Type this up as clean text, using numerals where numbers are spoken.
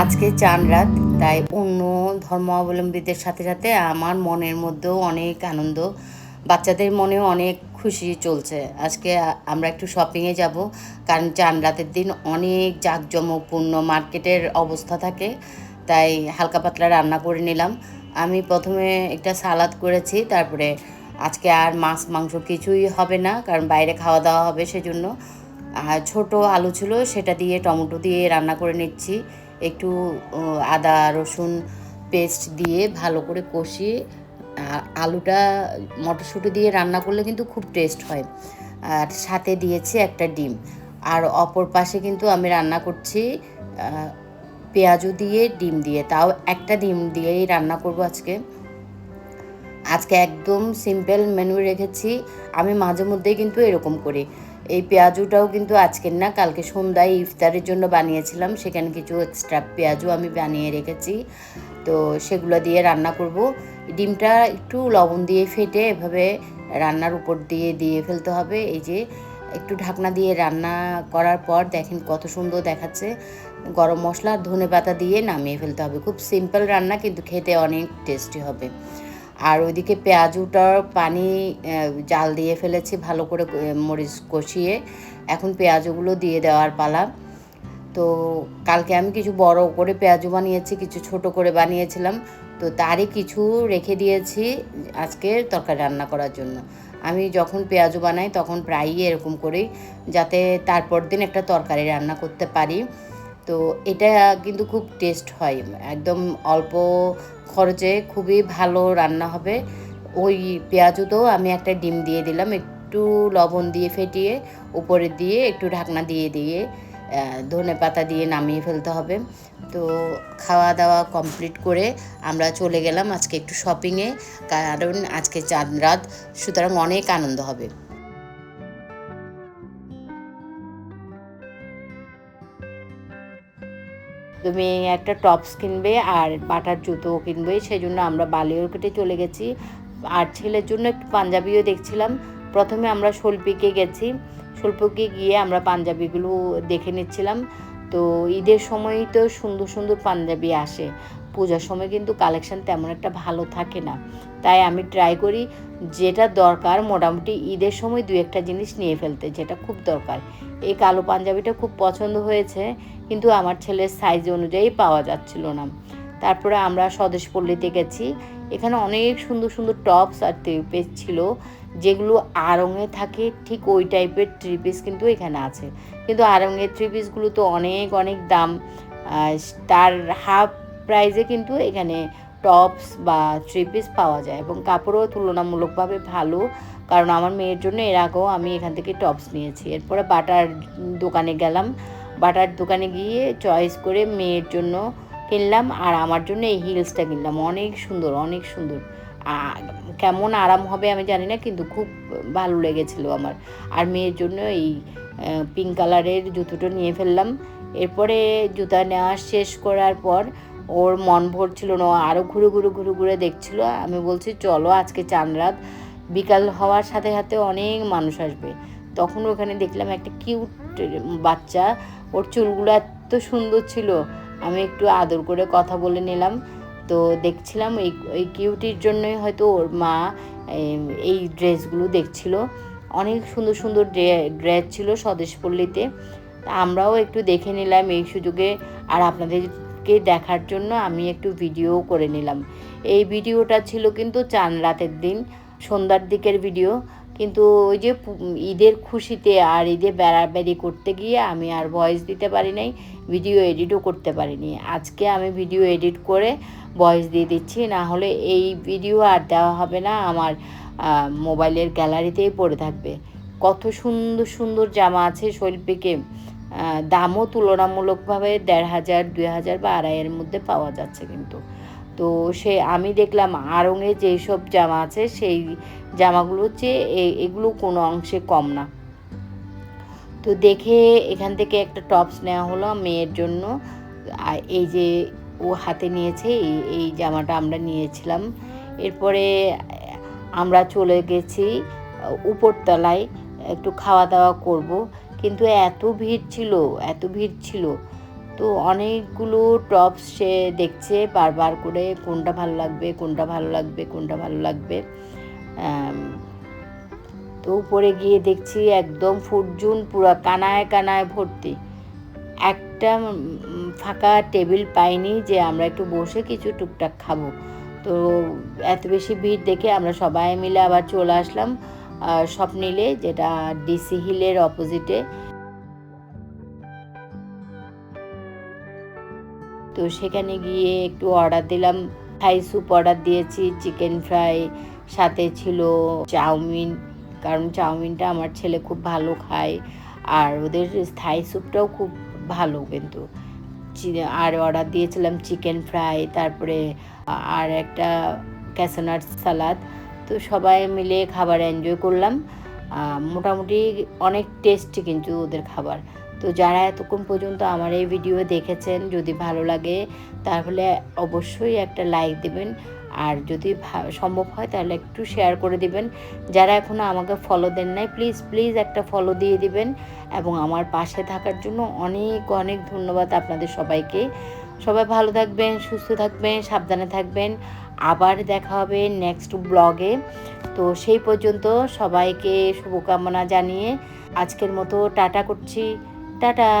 আজকে চাঁদ রাত, তাই অন্য ধর্মাবলম্বীদের সাথে সাথে আমার মনের মধ্যেও অনেক আনন্দ, বাচ্চাদের মনেও অনেক খুশি চলছে। আজকে আমরা একটু শপিংয়ে যাব, কারণ চাঁদ রাতের দিন অনেক জাঁকজমকপূর্ণ মার্কেটের অবস্থা থাকে। তাই হালকা পাতলা রান্না করে নিলাম। আমি প্রথমে একটা সালাদ করেছি, তারপরে আজকে আর মাছ মাংস কিছুই হবে না, কারণ বাইরে খাওয়া দাওয়া হবে সেজন্য। আর ছোটো আলু ছিল, সেটা দিয়ে টমেটো দিয়ে রান্না করে নিচ্ছি। একটু আদা রসুন পেস্ট দিয়ে ভালো করে কষিয়ে আলুটা মটরশুঁটি দিয়ে রান্না করলে কিন্তু খুব টেস্ট হয়। আর সাথে দিয়েছি একটা ডিম। আর অপর পাশে কিন্তু আমি রান্না করছি পেঁয়াজু দিয়ে ডিম দিয়ে, তাও একটা ডিম দিয়েই রান্না করব আজকে। আজকে একদম সিম্পল মেনু রেখেছি। আমি মাঝে মধ্যেই কিন্তু এরকম করি। এই পেঁয়াজুটাও কিন্তু আজকের না, কালকে সন্ধ্যায় ইফতারের জন্য বানিয়েছিলাম, সেখানে কিছু এক্সট্রা পেঁয়াজু আমি বানিয়ে রেখেছি। তো সেগুলো দিয়ে রান্না করব। ডিমটা একটু লবণ দিয়ে ফেটে এভাবে রান্নার উপর দিয়ে দিয়ে ফেলতে হবে। এই যে একটু ঢাকনা দিয়ে রান্না করার পর দেখেন কত সুন্দর দেখাচ্ছে। গরম মশলা আর ধনেপাতা দিয়ে নামিয়ে ফেলতে হবে। খুব সিম্পল রান্না, কিন্তু খেতে অনেক টেস্টি হবে। আর ওইদিকে পেঁয়াজুটার পানি জাল দিয়ে ফেলেছি ভালো করে মরিচ কষিয়ে। এখন পেঁয়াজগুলো দিয়ে দেওয়ার পালা। তো কালকে আমি কিছু বড় করে পেঁয়াজু বানিয়েছি, কিছু ছোট করে বানিয়েছিলাম। তো তারই কিছু রেখে দিয়েছি আজকে তরকারি রান্না করার জন্য। আমি যখন পেঁয়াজু বানাই তখন প্রায়ই এরকম করি, যাতে তারপর দিন একটা তরকারি রান্না করতে পারি। তো এটা কিন্তু খুব টেস্ট হয়, একদম অল্প খরচে খুবই ভালো রান্না হবে। ওই পেঁয়াজুতেও আমি একটা ডিম দিয়ে দিলাম, একটু লবণ দিয়ে ফেটিয়ে উপরে দিয়ে একটু ঢাকনা দিয়ে দিয়ে ধনে পাতা দিয়ে নামিয়ে ফেলতে হবে। তো খাওয়া দাওয়া কমপ্লিট করে আমরা চলে গেলাম আজকে একটু শপিংয়ে, কারণ আজকে চাঁদ রাত, সুতরাং অনেক আনন্দ হবে। তুমি একটা টপস কিনবে আর বাটার জুতো কিনবে, সেই জন্য আমরা বালিয়ারকেটে চলে গেছি। আর ছেলের জন্য একটু পাঞ্জাবিও দেখছিলাম। প্রথমে আমরা শোলপিকে গেছি, শোলপিকে গিয়ে আমরা পাঞ্জাবিগুলো দেখে নিচ্ছিলাম। তো ঈদের সময়ই তো সুন্দর সুন্দর পাঞ্জাবি আসে, পূজার সময় কিন্তু কালেকশান তেমন একটা ভালো থাকে না। তাই আমি ট্রাই করি যেটা দরকার মোটামুটি ঈদের সময় দু একটা জিনিস নিয়ে ফেলতে, যেটা খুব দরকার। এই কালো পাঞ্জাবিটা খুব পছন্দ হয়েছে, কিন্তু আমার ছেলের সাইজ অনুযায়ী পাওয়া যাচ্ছিল না। তারপরে আমরা স্বদেশ পল্লীতে গেছি। এখানে অনেক সুন্দর সুন্দর টপস আর থ্রি পিস ছিল, যেগুলো আড়ংয়ে থাকে ঠিক ওই টাইপের থ্রি পিস কিন্তু এখানে আছে। কিন্তু আড়ংয়ের থ্রি পিসগুলো তো অনেক অনেক দাম, তার হাফ প্রাইসে কিন্তু এখানে টপস বা থ্রি পিস পাওয়া যায়, এবং কাপড়ও তুলনামূলকভাবে ভালো। কারণ আমার মেয়ের জন্য এর আগেও আমি এখান থেকে টপস নিয়েছি। এরপরে বাটার দোকানে গেলাম, বাটার দোকানে গিয়ে চয়েস করে মেয়ের জন্য কিনলাম, আর আমার জন্য এই হিলসটা কিনলাম। অনেক সুন্দর, অনেক সুন্দর। কেমন আরাম হবে আমি জানি না, কিন্তু খুব ভালো লেগেছিল আমার। আর মেয়ের জন্য এই পিঙ্ক কালারের জুতোটা নিয়ে ফেললাম। এরপরে জুতা নেওয়া শেষ করার পর ওর মন ভরছিল না, আরও ঘুরে ঘুরে ঘুরে ঘুরে দেখছিল। আমি বলছি চলো আজকে চাঁদ রাত, বিকাল হওয়ার সাথে সাথে অনেক মানুষ আসবে। তখন ওখানে দেখলাম একটা কিউট বাচ্চা, ওর চুলগুলো এত সুন্দর ছিল, আমি একটু আদর করে কথা বলে নিলাম। তো দেখছিলাম এই কিউটির জন্যই হয়তো ওর মা এই ড্রেসগুলো দেখছিল। অনেক সুন্দর সুন্দর ড্রেস ছিল স্বদেশ পল্লীতে। আমরাও একটু দেখে নিলাম এই সুযোগে, আর আপনাদেরকে দেখার জন্য আমি একটু ভিডিও করে নিলাম। এই ভিডিওটা ছিল কিন্তু চাঁদ রাতের দিন সন্ধ্যার দিকের ভিডিও, কিন্তু ওই যে ঈদের খুশিতে আর ঈদে বেড়াবেড়ি করতে গিয়ে আমি আর ভয়েস দিতে পারি নাই, ভিডিও এডিটও করতে পারিনি। আজকে আমি ভিডিও এডিট করে ভয়েস দিয়ে দিচ্ছি, না হলে এই ভিডিও আর দেওয়া হবে না, আমার মোবাইলের গ্যালারিতেই পড়ে থাকবে। কত সুন্দর সুন্দর জামা আছে শৈল্পিকে, দামও তুলনামূলকভাবে ১,৫০০, ২,০০০ বা ২,৫০০ মধ্যে পাওয়া যাচ্ছে কিন্তু। তো আমি দেখলাম আড়ংয়ে যেই সব জামা আছে সেই জামাগুলো হচ্ছে এগুলো কোনো অংশে কম না। তো দেখে এখান থেকে একটা টপস নেওয়া হলো মেয়ের জন্য। এই যে ও হাতে নিয়েছে, এই জামাটা আমরা নিয়েছিলাম। এরপরে আমরা চলে গেছি উপরতলায়, একটু খাওয়া দাওয়া করব, কিন্তু এত ভিড় ছিল, এত ভিড় ছিল। তো অনেকগুলো টপস সে দেখছে বারবার করে, কোনটা ভালো লাগবে, কোনটা ভালো লাগবে, কোনটা ভালো লাগবে। তো উপরে গিয়ে দেখছি একদম ফুটজুন পুরো কানায় কানায় ভর্তি। একটা ফাঁকা টেবিল পাইনি যে আমরা একটু বসে কিছু টুকটাক খাবো। তো এত বেশি ভিড় দেখে আমরা সবাই মিলে আবার চলে আসলাম স্বপ্নিলে, যেটা ডিসি হিলের অপোজিটে। তো সেখানে গিয়ে একটু অর্ডার দিলাম, থাই স্যুপ অর্ডার দিয়েছি, চিকেন ফ্রাই, সাথে ছিল চাউমিন, কারণ চাউমিনটা আমার ছেলে খুব ভালো খায়, আর ওদের থাই স্যুপটাও খুব ভালো কিন্তু। আর অর্ডার দিয়েছিলাম চিকেন ফ্রাই, তারপরে আর একটা ক্যাসোনাট সালাদ। তো সবাই মিলে খাবার এনজয় করলাম। মোটামুটি অনেক টেস্টি কিন্তু ওদের খাবার। তো যারা এতক্ষণ পর্যন্ত আমার এই ভিডিও দেখেছেন, যদি ভালো লাগে তাহলে অবশ্যই একটা লাইক দেবেন, আর যদি সম্ভব হয় তাহলে একটু শেয়ার করে দিবেন। যারা এখনও আমাকে ফলো দেন নাই, প্লিজ প্লিজ একটা ফলো দিয়ে দিবেন, এবং আমার পাশে থাকার জন্য অনেক অনেক ধন্যবাদ আপনাদের সবাইকে। সবাই ভালো থাকবেন, সুস্থ থাকবেন, সাবধানে থাকবেন। আবার দেখা হবে নেক্সট ব্লগে। তো সেই পর্যন্ত সবাইকে শুভকামনা জানিয়ে আজকের মতো টাটা করছি। টাটা।